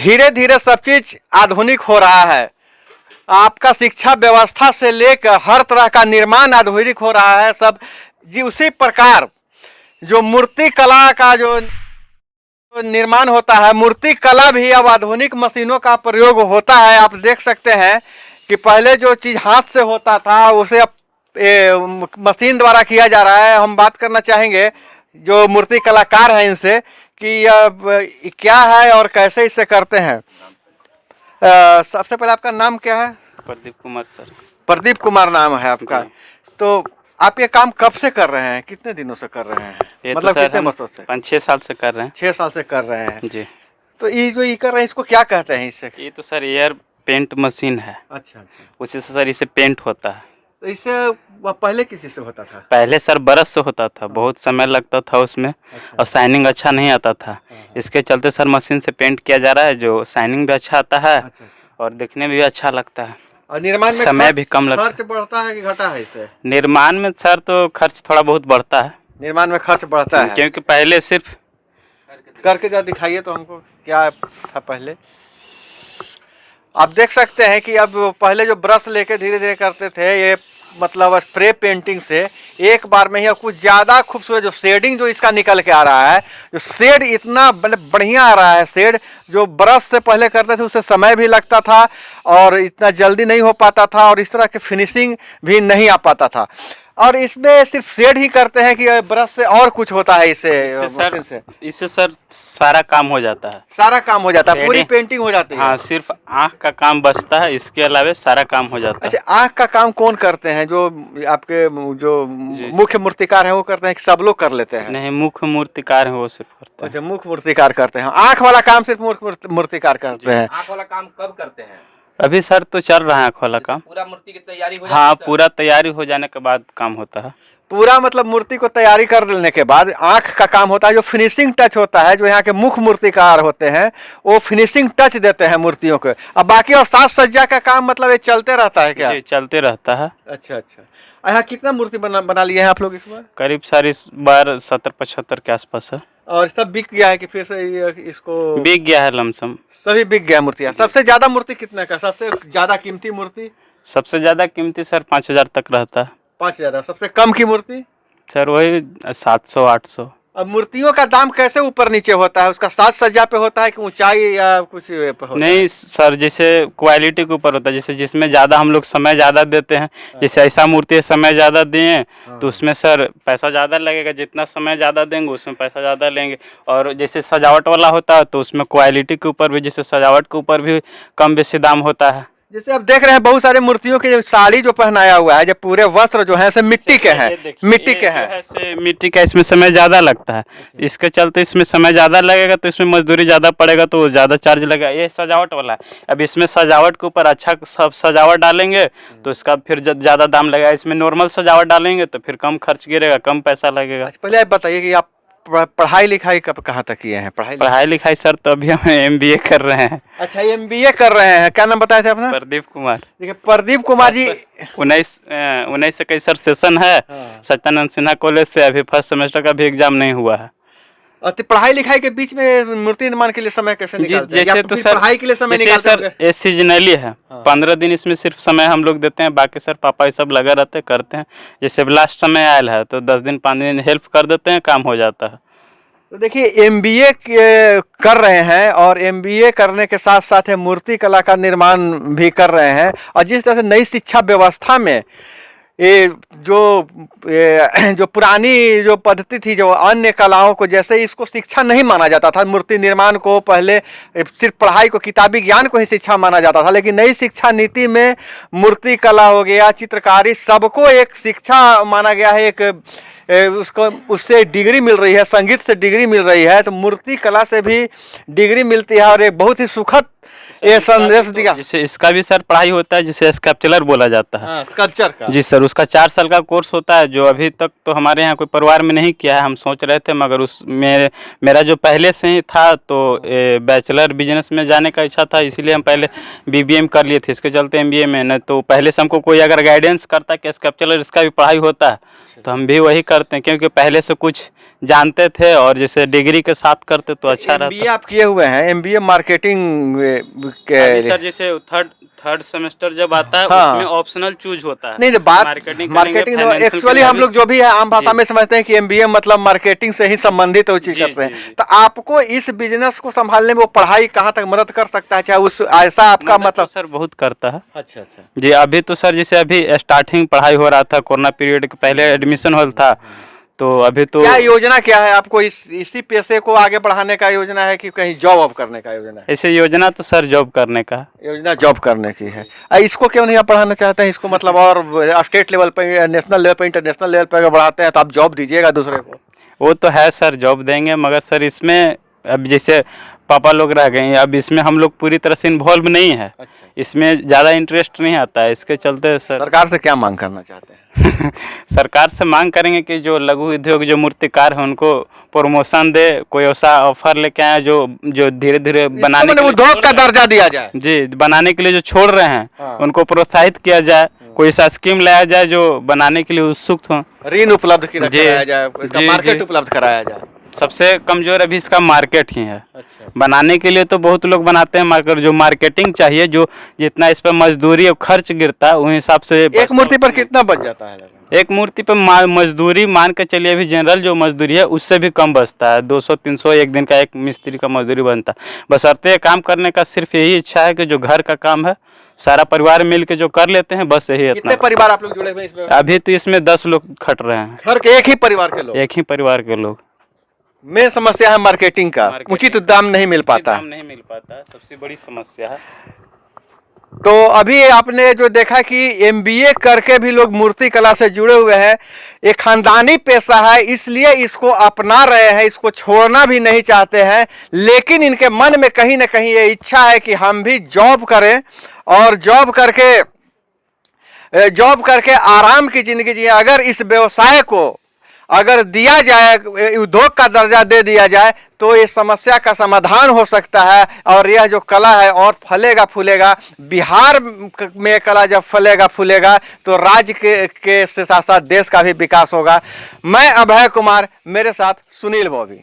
धीरे धीरे सब चीज आधुनिक हो रहा है। आपका शिक्षा व्यवस्था से लेकर हर तरह का निर्माण आधुनिक हो रहा है सब जी। उसी प्रकार जो मूर्ति कला का जो निर्माण होता है, मूर्ति कला भी अब आधुनिक मशीनों का प्रयोग होता है। आप देख सकते हैं कि पहले जो चीज हाथ से होता था उसे अब मशीन द्वारा किया जा रहा है। हम बात करना चाहेंगे जो मूर्ति कलाकार हैं इनसे कि क्या है और कैसे इसे करते हैं। सबसे पहले आपका नाम क्या है? प्रदीप कुमार सर। प्रदीप कुमार नाम है आपका। तो आप ये काम कब से कर रहे हैं, कितने दिनों से कर रहे हैं? मतलब कितने वर्षों से? 5-6 साल से कर रहे हैं। 6 साल से कर रहे हैं जी। तो ये जो ये कर रहे हैं इसको क्या कहते हैं? इससे ये तो सर एयर पेंट मशीन है। अच्छा। उसी से सर इसे पेंट होता है। तो इससे पहले किसी से होता था? पहले सर ब्रश से होता था, बहुत समय लगता था उसमें। अच्छा। और शाइनिंग अच्छा नहीं आता था। इसके चलते सर मशीन से पेंट किया जा रहा है, जो शाइनिंग भी अच्छा आता है। अच्छा। और दिखने में भी अच्छा लगता है और निर्माण में समय भी कम लगता है। खर्च बढ़ता है कि घटा है इससे? निर्माण में सर तो खर्च थोड़ा बहुत बढ़ता है। निर्माण में खर्च बढ़ता है क्योंकि पहले सिर्फ करके जरा दिखाइए तो हमको क्या था पहले। आप देख सकते हैं कि अब पहले जो ब्रश लेके धीरे धीरे करते थे, ये मतलब स्प्रे पेंटिंग से एक बार में ही कुछ ज़्यादा खूबसूरत जो शेडिंग जो इसका निकल के आ रहा है, जो शेड इतना बढ़िया आ रहा है। शेड जो ब्रश से पहले करते थे उससे समय भी लगता था और इतना जल्दी नहीं हो पाता था और इस तरह की फिनिशिंग भी नहीं आ पाता था। और इसमें सिर्फ शेड ही करते हैं कि ब्रश से और कुछ होता है इससे सर सारा काम हो जाता है। सारा काम हो जाता है, पूरी पेंटिंग हो जाती है। हाँ, सिर्फ आँख का काम बचता है, इसके अलावा सारा काम हो जाता है। अच्छा, आँख का काम कौन करते हैं? जो आपके जो मुख्य मूर्तिकार हैं वो करते हैं कि सब लोग कर लेते हैं? नहीं, मुख्य मूर्तिकार हैं वो सिर्फ करते हैं। अच्छा, मुख्य मूर्तिकार करते हैं। आँख वाला काम सिर्फ मुख्य मूर्तिकार करते हैं। आँख वाला काम कब करते हैं? अभी सर तो चल रहा है आँख वाला काम। पूरा मूर्ति की तैयारी हो हाँ, पूरा तैयारी हो जाने के बाद काम होता है। पूरा मतलब मूर्ति को तैयारी कर लेने के बाद आँख का काम होता है, जो फिनिशिंग टच होता है। जो यहाँ के मुख्य मूर्तिकार होते हैं वो फिनिशिंग टच देते हैं मूर्तियों को। अब बाकी और साज सज्जा का काम मतलब ये चलते रहता है क्या? जी, चलते रहता है। अच्छा। यहाँ कितना मूर्ति बना लिए हैं आप लोग इस बार? करीब सर इस बार 70-75 के आसपास है। और सब बिक गया है कि फिर से इसको? बिक गया है लमसम। सभी बिक गया मूर्तियाँ। सबसे ज्यादा मूर्ति कितने का? सबसे ज्यादा कीमती मूर्ति? सबसे ज्यादा कीमती सर 5,000 तक रहता है। 5,000। सबसे कम की मूर्ति? सर वही 700-800। अब मूर्तियों का दाम कैसे ऊपर नीचे होता है? उसका साज सज्जा पे होता है कि ऊंचाई या कुछ पे होता नहीं है? सर, जैसे क्वालिटी के ऊपर होता है। जैसे जिसमें ज़्यादा हम लोग समय ज़्यादा देते हैं, जैसे ऐसा मूर्ति समय ज़्यादा दिए तो उसमें सर पैसा ज़्यादा लगेगा। जितना समय ज़्यादा देंगे उसमें पैसा ज़्यादा लेंगे। और जैसे सजावट वाला होता है तो उसमें क्वालिटी के ऊपर भी, जैसे सजावट के ऊपर भी कम बेसी दाम होता है। जैसे आप देख रहे हैं बहुत सारे मूर्तियों के साड़ी जो पहनाया हुआ है, जो पूरे वस्त्र जो है से मिट्टी के हैं। मिट्टी के हैं, मिट्टी का। इसमें समय ज़्यादा लगता है, इसके चलते इसमें समय ज़्यादा लगेगा तो इसमें मजदूरी ज़्यादा पड़ेगा तो ज़्यादा चार्ज लगेगा। ये सजावट वाला है। अब इसमें सजावट के ऊपर अच्छा सब सजावट डालेंगे तो इसका फिर ज़्यादा दाम लगेगा। इसमें नॉर्मल सजावट डालेंगे तो फिर कम खर्च गिरेगा, कम पैसा लगेगा। पहले आप बताइए कि आप पढ़ाई लिखाई कहाँ तक किए हैं? पढ़ाई लिखाई सर तो अभी हम MBA कर रहे हैं। अच्छा, MBA कर रहे हैं। क्या नाम बताए थे अपना? प्रदीप कुमार। देखिए प्रदीप कुमार जी 19 से कई सर सेशन है सत्यानंद सिन्हा कॉलेज से। अभी फर्स्ट सेमेस्टर का भी एग्जाम नहीं हुआ है। और पढ़ाई लिखाई के बीच में मूर्ति निर्माण के लिए समय कैसे निकालते हैं? जैसे तो सर पढ़ाई के लिए समय निकालते हैं? ये सीजनली है। 15 दिन इसमें सिर्फ समय हम लोग देते हैं, बाकी सर पापा ये सब लगा रहते हैं, करते हैं। जैसे लास्ट समय आयल है तो 10 दिन 5 दिन हेल्प कर देते हैं, काम हो जाता है। तो देखिए MBA कर रहे हैं और MBA करने के साथ साथ मूर्ति कला का निर्माण भी कर रहे हैं। और जिस तरह से नई शिक्षा व्यवस्था में ये जो पुरानी जो पद्धति थी, जो अन्य कलाओं को जैसे इसको शिक्षा नहीं माना जाता था, मूर्ति निर्माण को पहले सिर्फ पढ़ाई को, किताबी ज्ञान को ही शिक्षा माना जाता था। लेकिन नई शिक्षा नीति में मूर्ति कला हो गया, चित्रकारी, सबको एक शिक्षा माना गया है। एक उसको उससे डिग्री मिल रही है, संगीत से डिग्री मिल रही है, तो मूर्ति कला से भी डिग्री मिलती है। और एक बहुत ही सुखद ये संदेश दिया। जैसे इसका भी सर पढ़ाई होता है, जिसे स्कल्पचर बोला जाता है। स्कल्पचर का? जी सर, उसका 4 साल का कोर्स होता है, जो अभी तक तो हमारे यहाँ कोई परिवार में नहीं किया है। हम सोच रहे थे, मगर मेरा जो पहले से ही था तो बैचलर बिजनेस में जाने का इच्छा था, इसीलिए हम पहले BBM कर लिए थे। इसके चलते MBA में नहीं तो पहले से हमको कोई अगर गाइडेंस करता कि स्कल्पचर इसका भी पढ़ाई होता है तो हम भी वही करते हैं, क्योंकि पहले से कुछ जानते थे और जैसे डिग्री के साथ करते तो अच्छा एमबीए रहता। आप किए हुए हैं, एमबीए मार्केटिंग अभी सर जैसे थर्ड सेमेस्टर जब आता है हाँ। उसमें ऑप्शनल चूज होता है। नहीं तो बात मार्केटिंग मार्केटिंग फाइनेंशियल एक्चुअली हम लोग जो भी है आम भाषा जी। में समझते हैं कि एमबीए मतलब मार्केटिंग से ही संबंधित वो चीज जी, करते हैं। जी, जी। तो आपको इस बिजनेस को संभालने में वो पढ़ाई कहाँ तक मदद कर सकता है, चाहे उस ऐसा आपका मदद तो मतलब। सर बहुत करता है। अच्छा अच्छा। जी अभी तो सर जैसे अभी स्टार्टिंग पढ़ाई हो रहा था, कोरोना पीरियड के पहले एडमिशन हो था, तो अभी तो क्या योजना क्या है आपको, इसी पेशे को आगे बढ़ाने का योजना है कि कहीं जॉब ऑब करने का योजना है? ऐसे योजना तो सर जॉब करने का है। योजना जॉब करने की है। इसको क्यों नहीं आप बढ़ाना चाहते हैं इसको, मतलब और स्टेट लेवल पे, नेशनल लेवल पे, इंटरनेशनल लेवल पे अगर बढ़ाते हैं तो आप जॉब दीजिएगा दूसरे को। वो तो है सर, जॉब देंगे, मगर सर इसमें अब जैसे पापा लोग रह गए हैं, अब इसमें हम लोग पूरी तरह से इन्वॉल्व नहीं है। अच्छा। इसमें ज़्यादा इंटरेस्ट नहीं आता है, इसके चलते सर सरकार से क्या मांग करना चाहते हैं? सरकार से मांग करेंगे कि जो लघु उद्योग जो मूर्तिकार हैं उनको प्रमोशन दे, कोई ऐसा ऑफर लेके आए जो धीरे धीरे बनाने के लिए उद्योग छोड़ का रहे हैं। दर्जा दिया जाए। जी, बनाने के लिए जो छोड़ रहे हैं हाँ। उनको प्रोत्साहित किया जाए, कोई ऐसा स्कीम लाया जाए जो बनाने के लिए उत्सुक हो। ऋण उपलब्ध जी, कराया जाए, इसका जी, मार्केट जी। उपलब्ध कराया जाए। सबसे कमजोर अभी इसका मार्केट ही है। अच्छा। बनाने के लिए तो बहुत लोग बनाते हैं, मगर जो मार्केटिंग चाहिए, जो जितना इस पर मजदूरी और खर्च गिरता है उस हिसाब से एक मूर्ति पर कितना बच जाता है? एक मूर्ति पर मजदूरी मान के चलिए, अभी जनरल जो मजदूरी है उससे भी कम बचता है। 200-300 एक दिन का एक मिस्त्री का मजदूरी बनता है। बशर्ते काम करने का सिर्फ यही इच्छा है कि जो घर का काम है सारा परिवार मिल के जो कर लेते हैं, बस यही कितने इतना। परिवार आप लोग जुड़े हुए हैं इसमें? अभी तो इसमें 10 लोग खट रहे हैं, घर के एक ही परिवार के लोग? एक ही परिवार के लोग। मेन समस्या है मार्केटिंग का, उचित दाम नहीं मिल पाता। दाम नहीं मिल पाता, सबसे बड़ी समस्या है। तो अभी आपने जो देखा कि एमबीए करके भी लोग मूर्ति कला से जुड़े हुए हैं, एक खानदानी पेशा है, इसलिए इसको अपना रहे हैं, इसको छोड़ना भी नहीं चाहते हैं। लेकिन इनके मन में कहीं ना कहीं ये इच्छा है कि हम भी जॉब करें और जॉब करके आराम की जिंदगी जिए। अगर इस व्यवसाय को अगर दिया जाए, उद्योग का दर्जा दे दिया जाए, तो इस समस्या का समाधान हो सकता है और यह जो कला है और फलेगा फूलेगा। बिहार में कला जब फलेगा फूलेगा तो राज्य के साथ साथ देश का भी विकास होगा। मैं अभय कुमार, मेरे साथ सुनील बॉबी।